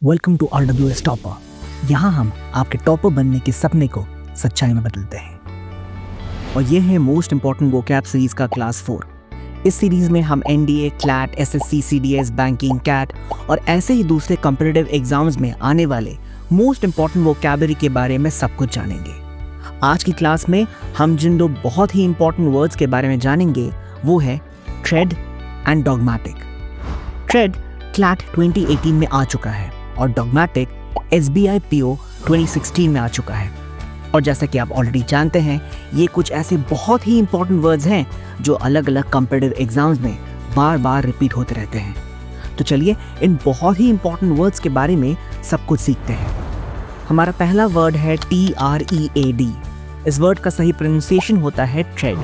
Welcome to RWS topper. यहाँ हम आपके टॉपर बनने के सपने को सच्चाई में बदलते हैं। और ये है मोस्ट इंपॉर्टेंट वोकैब सीरीज का क्लास 4। इस सीरीज में हम NDA, CLAT, SSC, CDS, banking, CAT और ऐसे ही दूसरे कॉम्पिटिटिव एग्जाम्स में आने वाले मोस्ट इंपॉर्टेंट वोकैबुलरी के बारे में सब कुछ जानेंगे। आज की क्लास में हम जिन दो बहुत ही इंपॉर्टेंट वर्ड्स के बारे में जानेंगे वो है ट्रेड एंड डॉगमैटिक। ट्रेड क्लैट 2018 में आ चुका है और डॉगमैटिक SBI PO 2016 में आ चुका है। और जैसा कि आप ऑलरेडी जानते हैं, ये कुछ ऐसे बहुत ही इंपॉर्टेंट वर्ड्स हैं जो अलग अलग कॉम्पिटिटिव एग्जाम्स में बार बार रिपीट होते रहते हैं। तो चलिए इन बहुत ही इंपॉर्टेंट वर्ड्स के बारे में सब कुछ सीखते हैं। हमारा पहला वर्ड है TREAD। इस वर्ड का सही प्रोनाउंसिएशन होता है ट्रेड।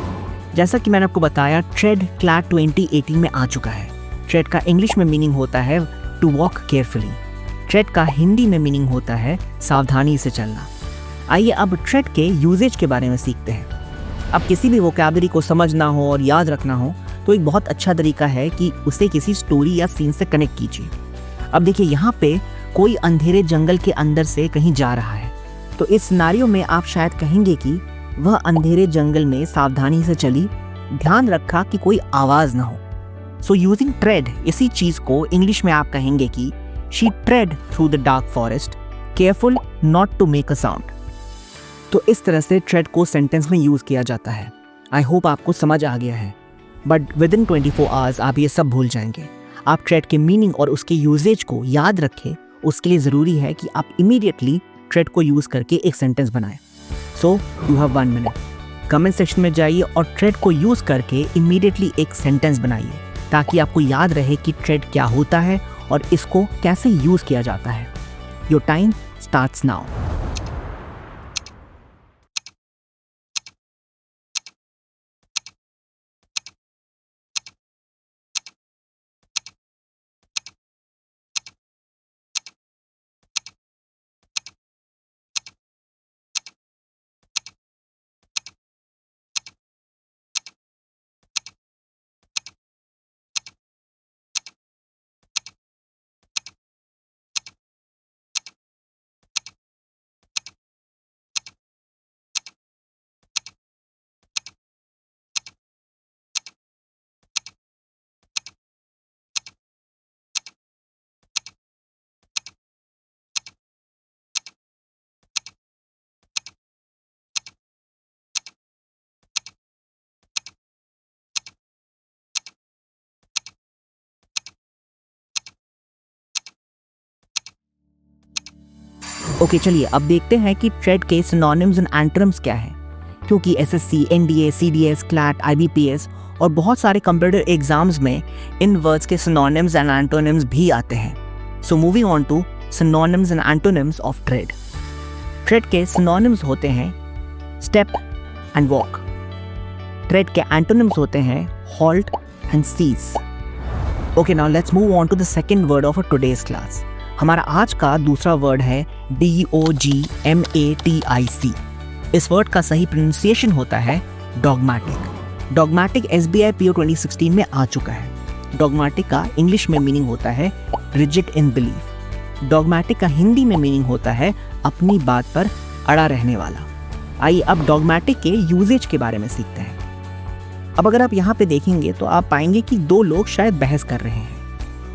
जैसा कि मैंने आपको बताया, ट्रेड क्लैट 2018 में आ चुका है। ट्रेड का इंग्लिश में मीनिंग होता है टू वॉक केयरफुली। ट्रेड का हिंदी में मीनिंग होता है सावधानी से चलना। आइए अब ट्रेड के यूजेज के बारे में सीखते हैं। अब किसी भी वोकैबुलरी को समझना हो और याद रखना हो तो एक बहुत अच्छा तरीका है कि उसे किसी स्टोरी या सीन से कनेक्ट कीजिए। अब देखिए, यहाँ पे कोई अंधेरे जंगल के अंदर से कहीं जा रहा है, तो इस सिनेरियो में आप शायद कहेंगे कि वह अंधेरे जंगल में सावधानी से चली, ध्यान रखा कि कोई आवाज ना हो। सो यूजिंग ट्रेड, इसी चीज को इंग्लिश में आप कहेंगे कि she tread through the dark forest, careful not to make a sound. तो इस तरह से ट्रेड को सेंटेंस में यूज किया जाता है। आई होप आपको समझ आ गया है, बट विद इन 24 आवर्स आप ये सब भूल जाएंगे। आप ट्रेड के मीनिंग और उसके यूजेज को याद रखें। उसके लिए ज़रूरी है कि आप इमीडिएटली ट्रेड को यूज़ करके एक सेंटेंस बनाएं। So you have 1 minute. Comment section में जाइए और ट्रेड को यूज़ करके इमीडिएटली एक सेंटेंस बनाइए, ताकि आपको याद रहे कि ट्रेड क्या होता है और इसको कैसे यूज़ किया जाता है। Your time starts now. Okay, चलिए अब देखते हैं कि ट्रेड के सिनोनिम्स एंड एंटोनिम्स क्या हैं, क्योंकि SSC, NDA, CDS, CLAT, IBPS और बहुत सारे कंप्यूटर एग्जाम्स में इन वर्ड्स के सिनोनिम्स एंड एंटोनिम्स भी आते हैं। So moving on to synonyms and antonyms of tread. Tread के सिनोनिम्स होते हैं स्टेप एंड वॉक। ट्रेड के एंटोनिम्स होते हैं halt and cease. Okay, now let's move on to the second word of today's class. हमारा आज का दूसरा वर्ड है DOGMATIC। इस वर्ड का सही प्रोनाउंसिएशन होता है डॉगमैटिक। डॉगमैटिक SBI PO 2016 में आ चुका है। डॉगमैटिक का इंग्लिश में मीनिंग होता है रिजिड इन बिलीफ। डॉगमैटिक का हिंदी में मीनिंग होता है अपनी बात पर अड़ा रहने वाला। आइए अब डॉगमैटिक के यूजेज के बारे में सीखते हैं। अब अगर आप यहाँ पे देखेंगे तो आप पाएंगे कि दो लोग शायद बहस कर रहे हैं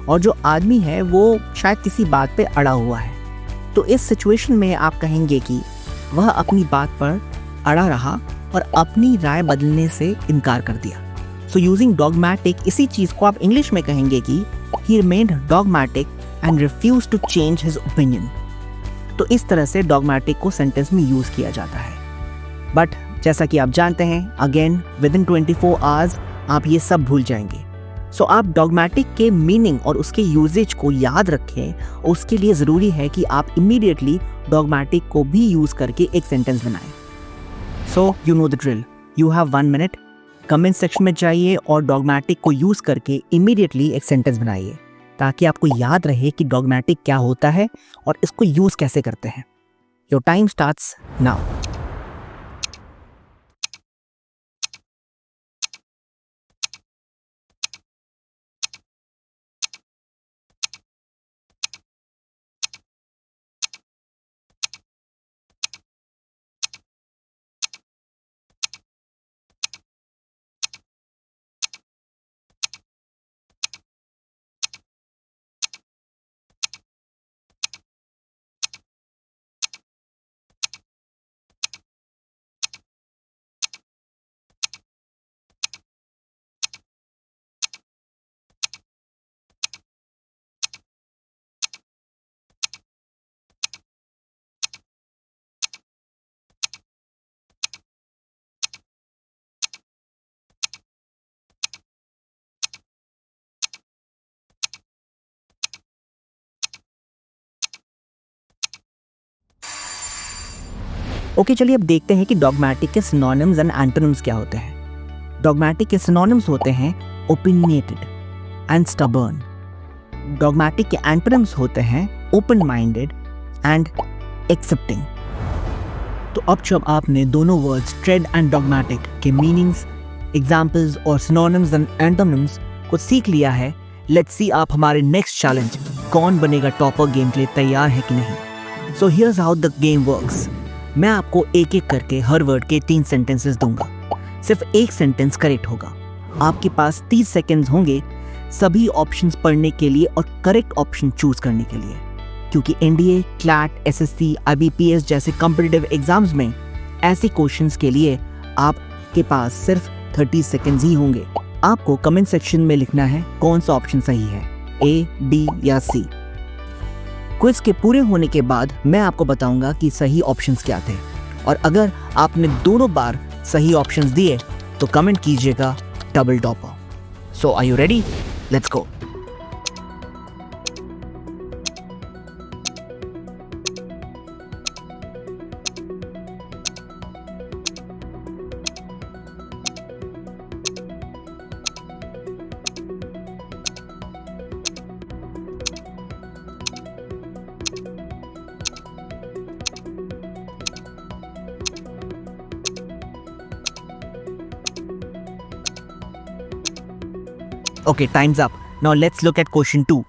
और जो आदमी है वो शायद किसी बात पे अड़ा हुआ है। तो इस सिचुएशन में आप कहेंगे कि वह अपनी बात पर अड़ा रहा और अपनी राय बदलने से इनकार कर दिया। सो यूजिंग डॉगमैटिक, इसी चीज़ को आप इंग्लिश में कहेंगे कि he remained dogmatic and refuse to change his opinion. तो इस तरह से डॉगमैटिक को सेंटेंस में यूज़ किया जाता है। बट जैसा कि आप जानते हैं, अगेन विद इन 24 आवर्स आप ये सब भूल जाएंगे। सो आप डॉगमैटिक के मीनिंग और उसके यूजेज को याद रखें। उसके लिए ज़रूरी है कि आप इमीडिएटली डॉगमैटिक को भी यूज़ करके एक सेंटेंस बनाएं। So you know the drill. You have 1 minute. Comment section में जाइए और डॉगमैटिक को यूज़ करके इमीडिएटली एक सेंटेंस बनाइए, ताकि आपको याद रहे कि डॉगमैटिक क्या होता है और इसको यूज़ कैसे करते हैं। Your time starts now. Okay, चलिए अब देखते हैं कि डॉगमेटिक के सिनोनिम्स एंड एंटोनिम्स क्या होते हैं। डॉगमेटिक के सिनोनिम्स होते हैं ओपिनियटेड एंड स्टबर्न। डॉगमेटिक के एंटोनिम्स होते हैं ओपन माइंडेड एंड एक्सेप्टिंग। तो अब जब आपने दोनों वर्ड्स ट्रेड एंड डॉगमेटिक के मीनिंग्स, एग्जाम्पल्स और सिनोनिम्स एंड एंटोनिम्स को सीख लिया है, लेट्स सी आप हमारे नेक्स्ट चैलेंज कौन बनेगा टॉपर गेम के लिए तैयार है कि नहीं। So here's how the game works. मैं आपको एक एक करके हर वर्ड के 3 सेंटेंसेस दूंगा। सिर्फ एक सेंटेंस करेक्ट होगा। आपके पास 30 सेकेंड्स होंगे सभी ऑप्शंस पढ़ने के लिए और करेक्ट ऑप्शन चूज करने के लिए, क्योंकि एनडीए, क्लैट, एसएससी, आईबीपीएस जैसे कॉम्पिटिटिव एग्जाम्स में ऐसे क्वेश्चंस के लिए आपके पास सिर्फ 30 सेकेंड्स ही होंगे। आपको कमेंट सेक्शन में लिखना है कौन सा ऑप्शन सही है, ए, बी या सी। क्विज के पूरे होने के बाद मैं आपको बताऊंगा कि सही ऑप्शंस क्या थे, और अगर आपने दोनों बार सही ऑप्शंस दिए तो कमेंट कीजिएगा double topper. So are you ready? Let's go. Okay, time's up. Now let's look at question 2.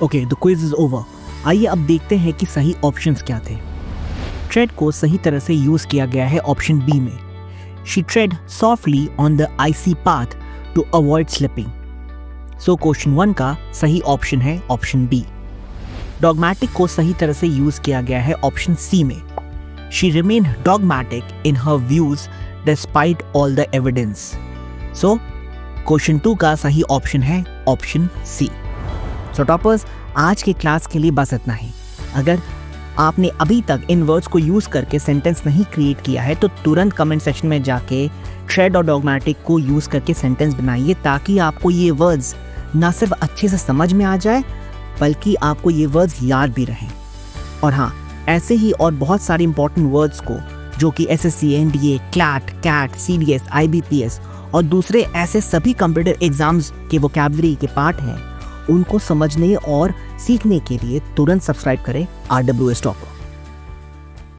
Okay, the quiz is over. आइए अब देखते हैं कि सही ऑप्शंस क्या थे। ट्रेड को सही तरह से यूज किया गया है ऑप्शन बी में। She tread softly on the icy path to avoid slipping. So question 1 का सही ऑप्शन है ऑप्शन बी। डॉगमेटिक को सही तरह से यूज किया गया है ऑप्शन सी में। She remain dogmatic in her views despite all the evidence. So question 2 का सही ऑप्शन है ऑप्शन सी। सो टॉपर्स, आज के क्लास के लिए बस इतना ही। अगर आपने अभी तक इन वर्ड्स को यूज करके सेंटेंस नहीं क्रिएट किया है तो तुरंत कमेंट सेक्शन में जाके ट्रेड और डॉगमेटिक को यूज करके सेंटेंस बनाइए, ताकि आपको ये वर्ड्स ना सिर्फ अच्छे से समझ में आ जाए बल्कि आपको ये वर्ड्स याद भी रहें। और हाँ, ऐसे ही और बहुत सारे इंपॉर्टेंट वर्ड्स को जो कि SSC, NDA, CLAT, CAT, CDS, IBPS और दूसरे ऐसे सभी कॉम्पिटिटिव एग्जाम्स के वोकैबुलरी के पार्ट हैं, उनको समझने और सीखने के लिए तुरंत सब्सक्राइब करें RWS टॉपर।